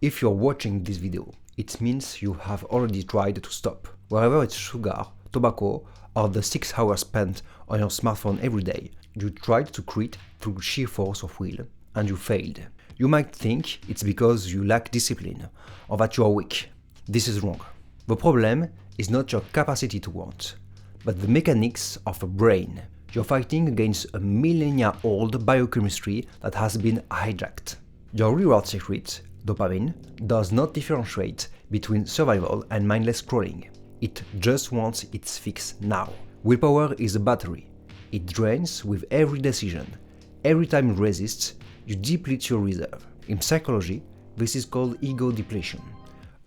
If you're watching this video, it means you have already tried to stop. Wherever it's sugar, tobacco, or the 6 hours spent on your smartphone every day, you tried to quit through sheer force of will, and you failed. You might think it's because you lack discipline, or that you are weak. This is wrong. The problem is not your capacity to want, but the mechanics of a brain. You're fighting against a millennia-old biochemistry that has been hijacked. Your reward circuit, dopamine, does not differentiate between survival and mindless scrolling. It just wants its fix now. Willpower is a battery. It drains with every decision. Every time you resist, you deplete your reserve. In psychology, this is called ego depletion.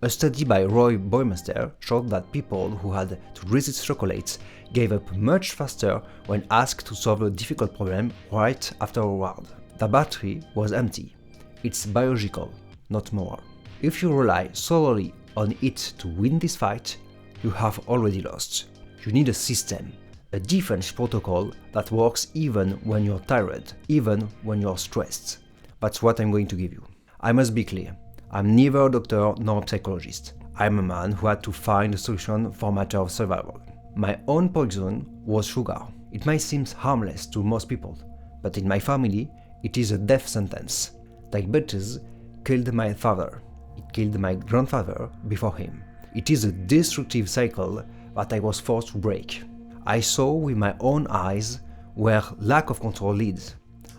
A study by Roy Boymester showed that people who had to resist chocolate gave up much faster when asked to solve a difficult problem right after a reward. The battery was empty. It's biological, not moral. If you rely solely on it to win this fight, you have already lost. You need a system, a defense protocol that works even when you're tired, even when you're stressed. That's what I'm going to give you. I must be clear. I'm neither a doctor nor a psychologist. I'm a man who had to find a solution for a matter of survival. My own poison was sugar. It might seem harmless to most people, but in my family, it is a death sentence. Diabetes killed my father. It killed my grandfather before him. It is a destructive cycle that I was forced to break. I saw with my own eyes where lack of control leads.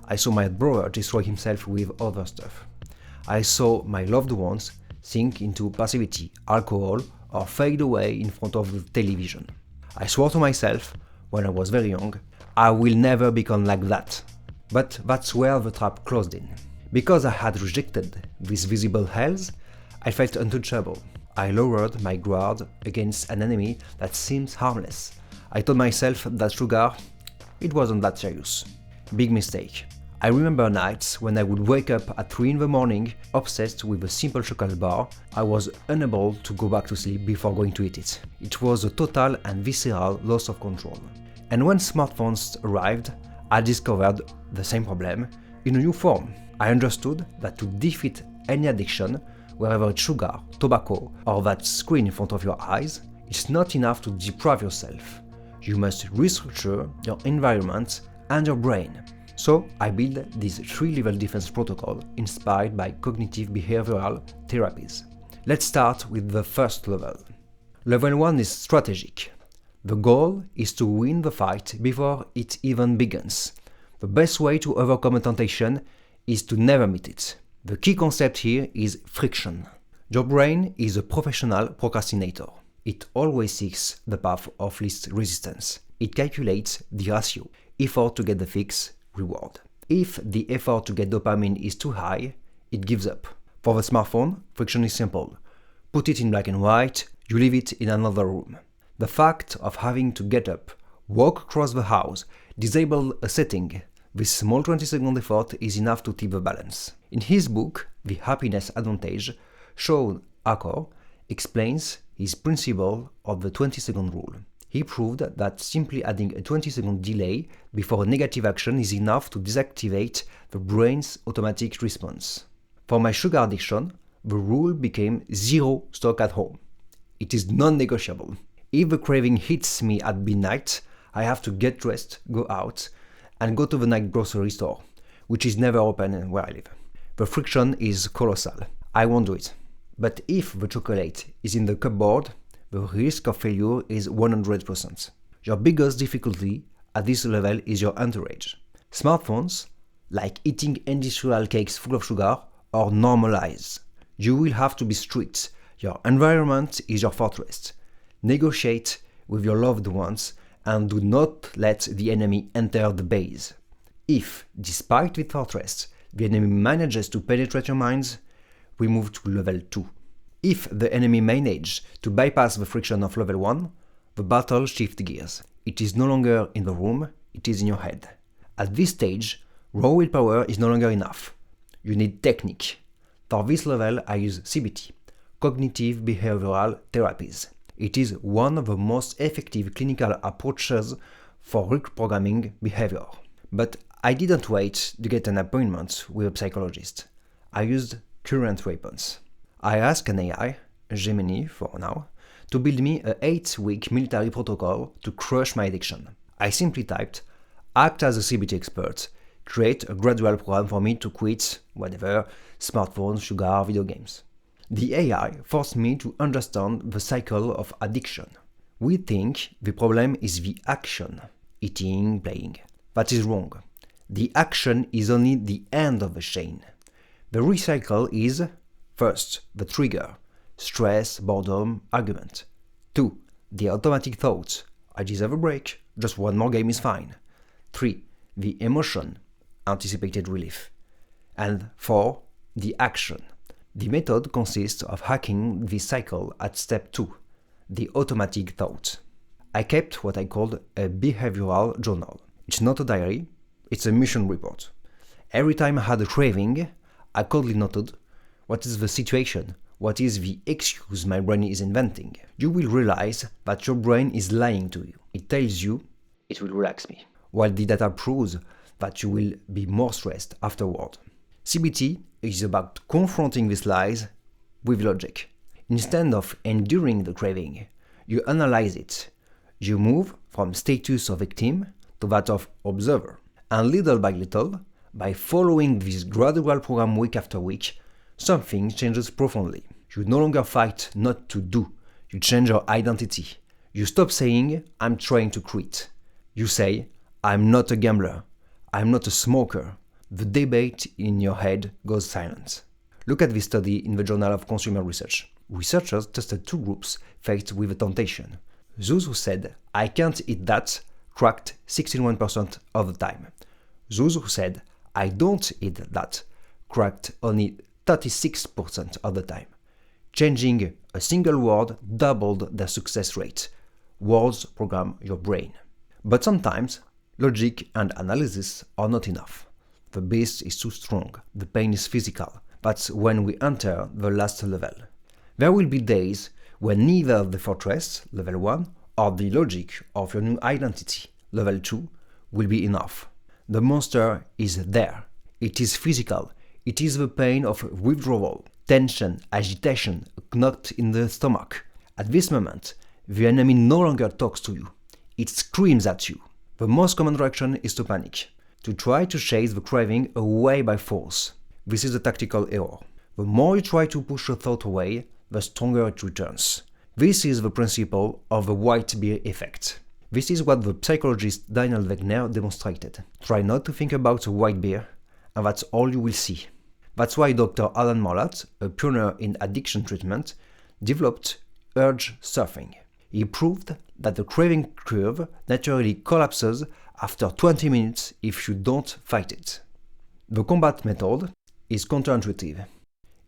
I saw my brother destroy himself with other stuff. I saw my loved ones sink into passivity, alcohol, or fade away in front of the television. I swore to myself, when I was very young, I will never become like that. But that's where the trap closed in. Because I had rejected these visible hells, I felt untouchable. I lowered my guard against an enemy that seems harmless. I told myself that sugar, it wasn't that serious. Big mistake. I remember nights when I would wake up at 3 in the morning, obsessed with a simple chocolate bar. I was unable to go back to sleep before going to eat it. It was a total and visceral loss of control. And when smartphones arrived, I discovered the same problem in a new form. I understood that to defeat any addiction, wherever it's sugar, tobacco, or that screen in front of your eyes, it's not enough to deprive yourself. You must restructure your environment and your brain. So I built this 3-level defense protocol inspired by cognitive behavioral therapies. Let's start with the first level. Level 1 is strategic. The goal is to win the fight before it even begins. The best way to overcome a temptation is to never meet it. The key concept here is friction. Your brain is a professional procrastinator. It always seeks the path of least resistance. It calculates the ratio, effort to get the fix, reward. If the effort to get dopamine is too high, it gives up. For the smartphone, friction is simple. Put it in black and white, you leave it in another room. The fact of having to get up, walk across the house, disable a setting, this small 20-second effort is enough to tip the balance. In his book, The Happiness Advantage, Sean Acker explains his principle of the 20-second rule. He proved that simply adding a 20-second delay before a negative action is enough to deactivate the brain's automatic response. For my sugar addiction, the rule became 0 stock at home. It is non-negotiable. If the craving hits me at midnight, I have to get dressed, go out, and go to the night grocery store, which is never open where I live. The friction is colossal. I won't do it. But if the chocolate is in the cupboard, the risk of failure is 100%. Your biggest difficulty at this level is your entourage. Smartphones, like eating industrial cakes full of sugar, are normalized. You will have to be strict. Your environment is your fortress. Negotiate with your loved ones and do not let the enemy enter the base. If, despite the fortress, the enemy manages to penetrate your minds, we move to level 2. If the enemy manages to bypass the friction of level 1, the battle shifts gears. It is no longer in the room, it is in your head. At this stage, raw willpower is no longer enough. You need technique. For this level, I use CBT, Cognitive Behavioral Therapies. It is one of the most effective clinical approaches for reprogramming behavior. But I didn't wait to get an appointment with a psychologist. I used current weapons. I asked an AI, Gemini for now, to build me a 8-week military protocol to crush my addiction. I simply typed, act as a CBT expert, create a gradual program for me to quit whatever, smartphones, sugar, video games. The AI forced me to understand the cycle of addiction. We think the problem is the action, eating, playing. That is wrong. The action is only the end of the chain. The recycle is, first, the trigger, stress, boredom, argument. 2. The automatic thought, I deserve a break, just one more game is fine. 3. The emotion, anticipated relief. And 4. The action. The method consists of hacking this cycle at step 2, the automatic thought. I kept what I called a behavioral journal. It's not a diary, it's a mission report. Every time I had a craving, I coldly noted, what is the situation? What is the excuse my brain is inventing? You will realize that your brain is lying to you. It tells you, it will relax me, while the data proves that you will be more stressed afterward. CBT is about confronting these lies with logic. Instead of enduring the craving, you analyze it. You move from status of victim to that of observer. And little by little, by following this gradual program week after week, something changes profoundly. You no longer fight not to do. You change your identity. You stop saying, I'm trying to quit. You say, I'm not a gambler. I'm not a smoker. The debate in your head goes silent. Look at this study in the Journal of Consumer Research. Researchers tested 2 groups faced with a temptation. Those who said, I can't eat that, cracked 61% of the time. Those who said, I don't eat that, cracked only 36% of the time. Changing a single word doubled their success rate. Words program your brain. But sometimes, logic and analysis are not enough. The beast is too strong, the pain is physical. That's when we enter the last level. There will be days when neither the fortress, level 1, or the logic of your new identity, level 2, will be enough. The monster is there. It is physical. It is the pain of withdrawal, tension, agitation, a knot in the stomach. At this moment, the enemy no longer talks to you. It screams at you. The most common reaction is to panic, to try to chase the craving away by force. This is a tactical error. The more you try to push a thought away, the stronger it returns. This is the principle of the white bear effect. This is what the psychologist Daniel Wegner demonstrated. Try not to think about a white bear, and that's all you will see. That's why Dr. Alan Morlatt, a pioneer in addiction treatment, developed urge surfing. He proved that the craving curve naturally collapses after 20 minutes if you don't fight it. The combat method is counterintuitive.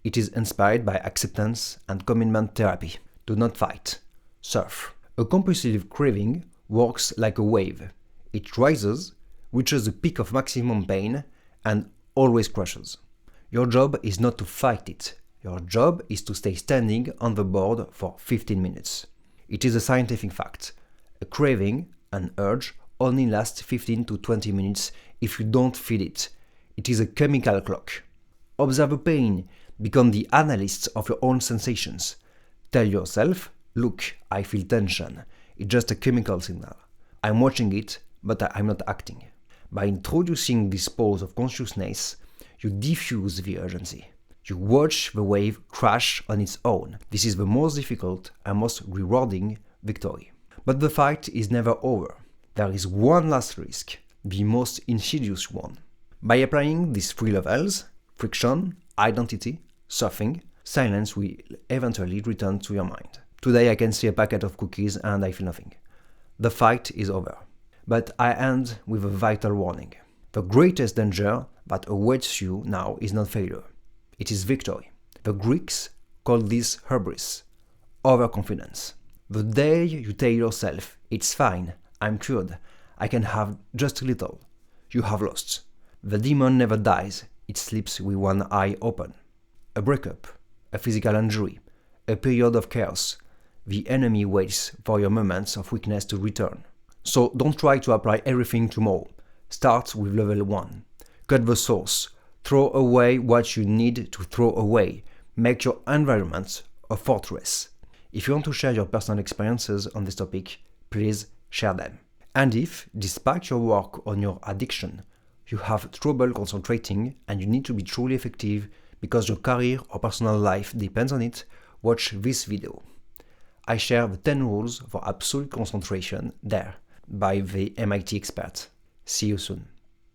It is inspired by acceptance and commitment therapy. Do not fight. Surf. A compulsive craving works like a wave. It rises, reaches the peak of maximum pain, and always crashes. Your job is not to fight it. Your job is to stay standing on the board for 15 minutes. It is a scientific fact. A craving, an urge, only lasts 15 to 20 minutes if you don't feel it. It is a chemical clock. Observe the pain. Become the analyst of your own sensations. Tell yourself, look, I feel tension. It's just a chemical signal. I'm watching it, but I'm not acting. By introducing this pause of consciousness, you diffuse the urgency. You watch the wave crash on its own. This is the most difficult and most rewarding victory. But the fight is never over. There is one last risk, the most insidious one. By applying these 3 levels, friction, identity, surfing, silence will eventually return to your mind. Today I can see a packet of cookies and I feel nothing. The fight is over. But I end with a vital warning. The greatest danger that awaits you now is not failure. It is victory. The Greeks called this hubris, overconfidence. The day you tell yourself, it's fine, I'm cured, I can have just a little, you have lost. The demon never dies, it sleeps with one eye open. A breakup, a physical injury, a period of chaos. The enemy waits for your moments of weakness to return. So don't try to apply everything tomorrow. Start with level 1. Cut the source. Throw away what you need to throw away. Make your environment a fortress. If you want to share your personal experiences on this topic, please share them. And if, despite your work on your addiction, you have trouble concentrating and you need to be truly effective because your career or personal life depends on it, watch this video. I share the 10 rules for absolute concentration there by the MIT expert. See you soon.